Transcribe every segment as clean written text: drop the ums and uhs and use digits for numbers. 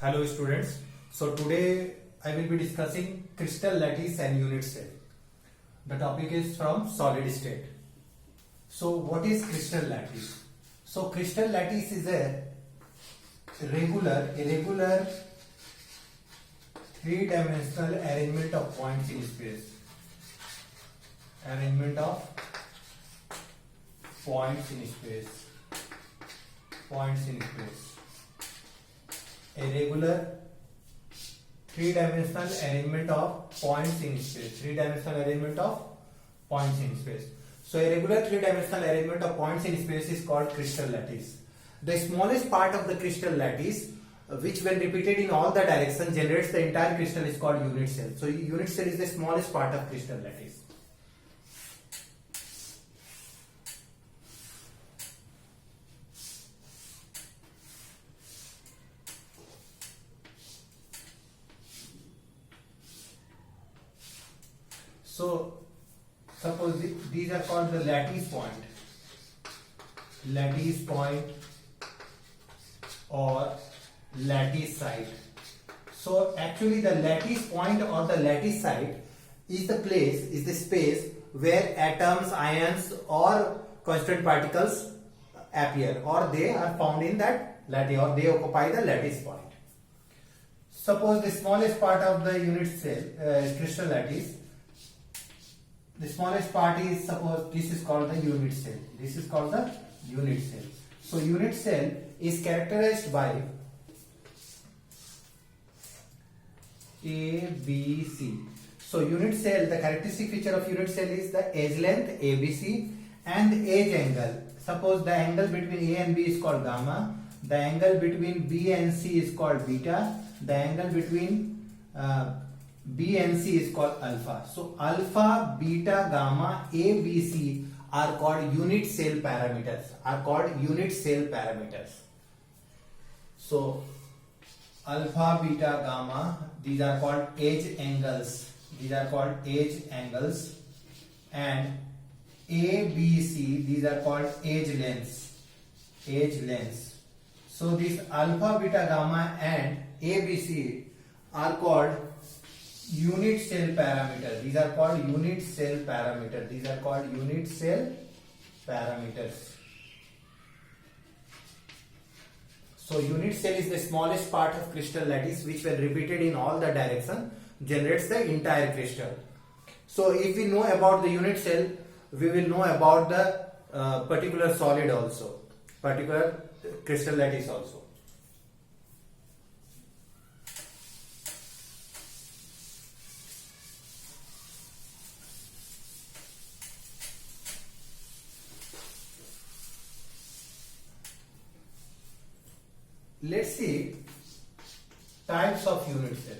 Hello students. So today I will be discussing crystal lattice and unit cell. The topic is from solid state. So what is crystal lattice? So crystal lattice is a irregular three-dimensional arrangement of points in space. Arrangement of points in space. Points in space. A regular three-dimensional arrangement of points in space. Three-dimensional arrangement of points in space. So a regular three-dimensional arrangement of points in space is called crystal lattice. The smallest part of the crystal lattice, which when repeated in all the directions generates the entire crystal, is called unit cell. So unit cell is the smallest part of crystal lattice. So suppose these are called the lattice point or lattice site. So actually the lattice point or the lattice site is the space where atoms, ions or constant particles appear, or they are found in that lattice, or they occupy the lattice point. Suppose the smallest part of the unit cell crystal lattice, the smallest part is, suppose this is called the unit cell. This is called the unit cell. So unit cell is characterized by A, B, C. So unit cell, the characteristic feature of unit cell is the edge length ABC and the edge angle. Suppose the angle between A and B is called gamma. The angle between B and C is called beta. The angle between B and C is called alpha. So alpha, beta, gamma, A, B, C are called unit cell parameters. So alpha, beta, gamma, these are called edge angles. And A, B, C, these are called edge lengths. So these alpha, beta, gamma and A, B, C are called unit cell parameters. These are called unit cell parameters. So unit cell is the smallest part of crystal lattice, which when repeated in all the directions generates the entire crystal. So if we know about the unit cell, we will know about the particular solid also, particular crystal lattice also. Let's see types of unit cell.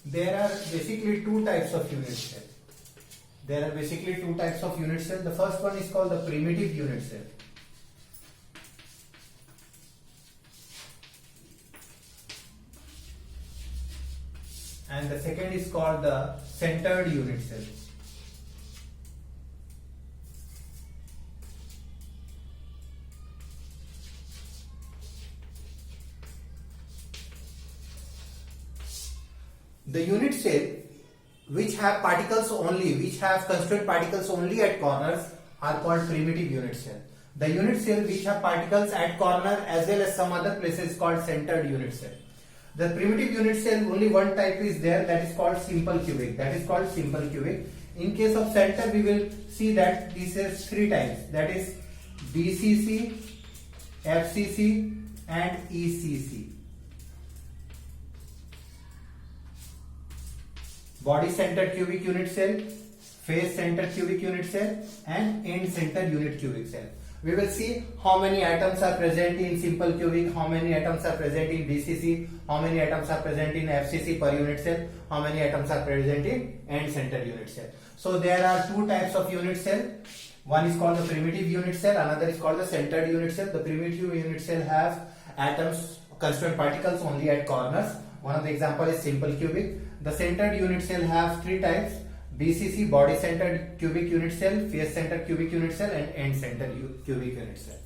There are basically two types of unit cell. The first one is called the primitive unit cell. And the second is called the centered unit cell. The unit cell which have constant particles only at corners are called primitive unit cell. The unit cell which have particles at corner as well as some other places is called centered unit cell. The primitive unit cell, only one type is there, that is called simple cubic. In case of center, we will see that this is three types, that is BCC, FCC and ECC. Body centered cubic unit cell, face centered cubic unit cell and end centered unit cubic cell. We will see how many atoms are present in simple cubic, how many atoms are present in BCC, how many atoms are present in FCC per unit cell, how many atoms are present in end centered unit cell. So there are two types of unit cell. One is called the primitive unit cell, another is called the centered unit cell. The primitive unit cell have atoms, constant particles only at corners. One of the example is simple cubic. The centered unit cell have three types. BCC, body centered cubic unit cell, face centered cubic unit cell, and end centered cubic unit cell.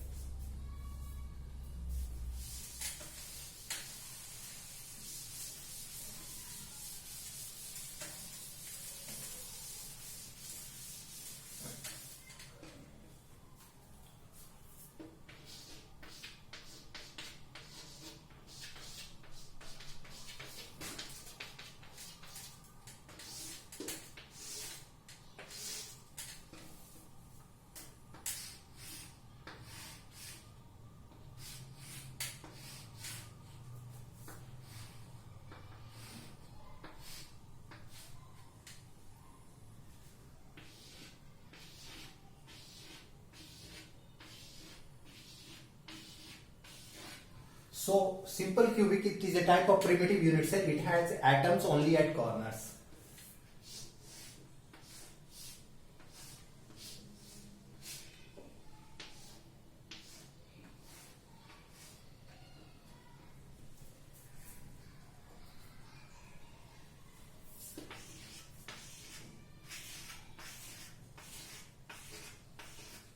So simple cubic, it is a type of primitive unit cell. It has atoms only at corners.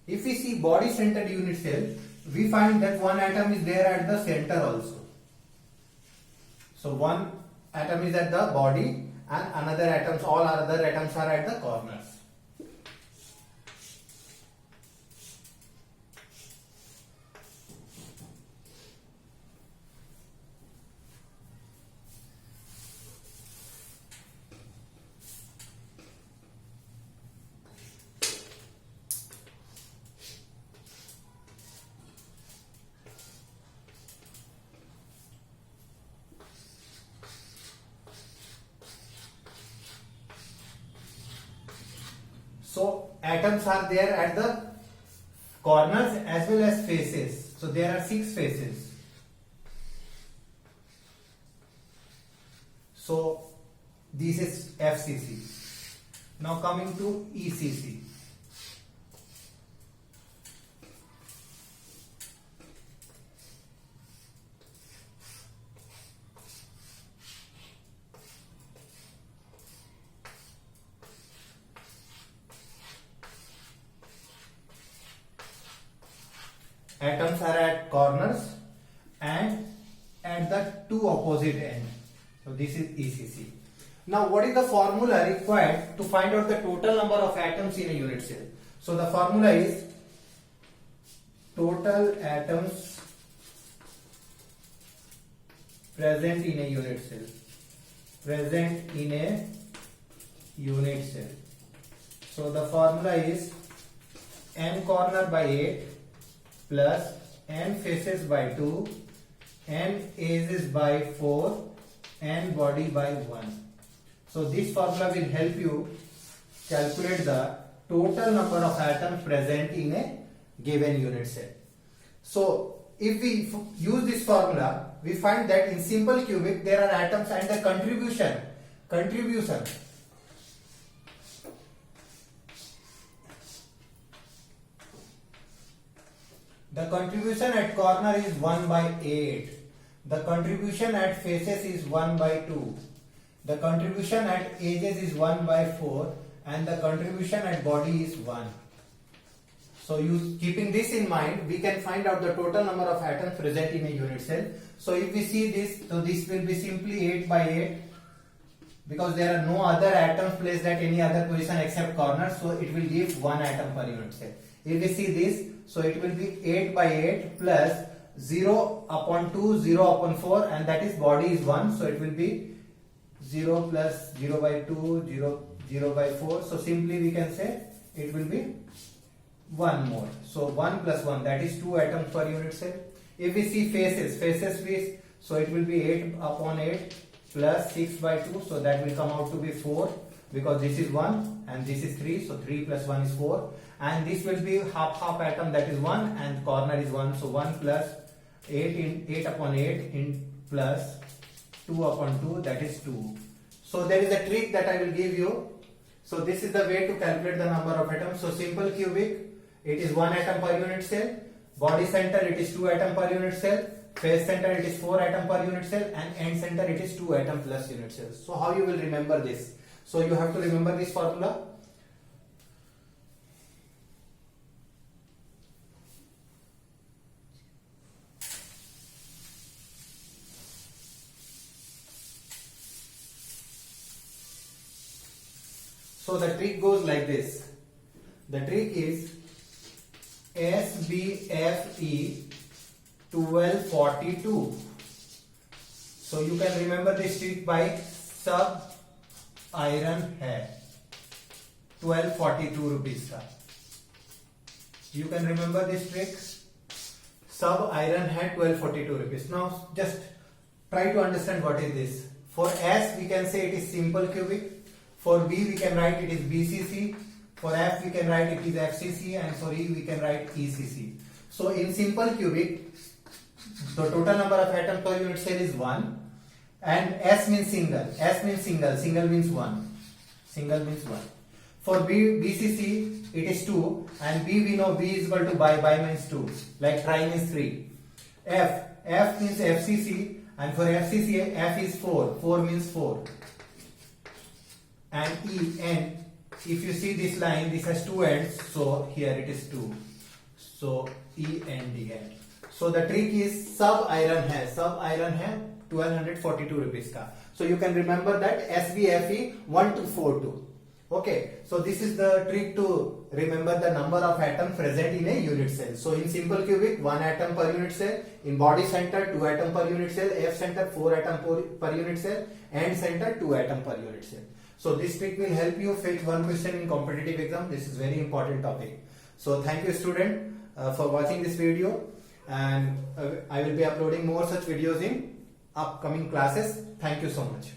If we see body centered unit cell, we find that one atom is there at the center also. So one atom is at the body and another atoms, all other atoms are at the corners. So atoms are there at the corners as well as faces. So there are 6 faces. So this is FCC. Now coming to ECC. Atoms are at corners and at the 2 opposite ends. So this is ECC. Now what is the formula required to find out the total number of atoms in a unit cell? So the formula is total atoms present in a unit cell. Present in a unit cell. So the formula is n corner by 8 plus n faces by 2, n edges by 4, n body by 1. So this formula will help you calculate the total number of atoms present in a given unit cell. So if we use this formula, we find that in simple cubic there are atoms and the contribution at corner is 1 by 8. The contribution at faces is 1 by 2. The contribution at edges is 1 by 4 and the contribution at body is 1. So keeping this in mind, we can find out the total number of atoms present in a unit cell. So if we see this, so this will be simply 8 by 8 because there are no other atoms placed at any other position except corners, so it will give 1 atom per unit cell. If we see this, so it will be 8 by 8 plus 0 upon 2, 0 upon 4, and that is body is 1, so it will be 0 plus 0 by 2, 0 by 4. So simply we can say it will be 1 more. So 1 plus 1, that is 2 atoms per unit cell. If we see faces, so it will be 8 upon 8 plus 6 by 2, so that will come out to be 4 because this is 1 and this is 3, so 3 plus 1 is 4, and this will be half atom, that is 1, and corner is 1, so 1 plus 8 upon 8 in plus 2 upon 2, that is 2. So there is a trick that I will give you. So this is the way to calculate the number of atoms. So simple cubic, it is 1 atom per unit cell. Body center, it is 2 atom per unit cell. Face center, it is 4 atom per unit cell, and end center, it is 2 atom plus unit cells. So how you will remember this? So you have to remember this formula. So the trick goes like this. The trick is SBFE 1242. So you can remember this trick by सब iron है 1242 rupees का. You can remember this trick. Sub iron है 1242 rupees. Now just try to understand what is this. For S we can say it is simple cubic. For B we can write it is BCC. For F we can write it is FCC, and for E we can write ECC. So in simple cubic, the total number of atoms per unit cell is 1, and S means single. S means single. Single means 1. Single means 1. For BCC it is 2, and B we know B is equal to bi. Bi means 2. Like tri means 3. F means FCC, and for FCC F is 4. 4 means 4. And N, if you see this line, this has two ends, so here it is 2. So ENDN. So the trick is sub iron hai 1242 rupees ka. So you can remember that SBFE 1242. Okay, so this is the trick to remember the number of atoms present in a unit cell. So in simple cubic, 1 atom per unit cell. In body center, 2 atom per unit cell. F center, 4 atom per unit cell. End center, 2 atom per unit cell. So this trick will help you fetch one question in competitive exam. This is very important topic. So thank you student for watching this video, and I will be uploading more such videos in upcoming classes. Thank you so much.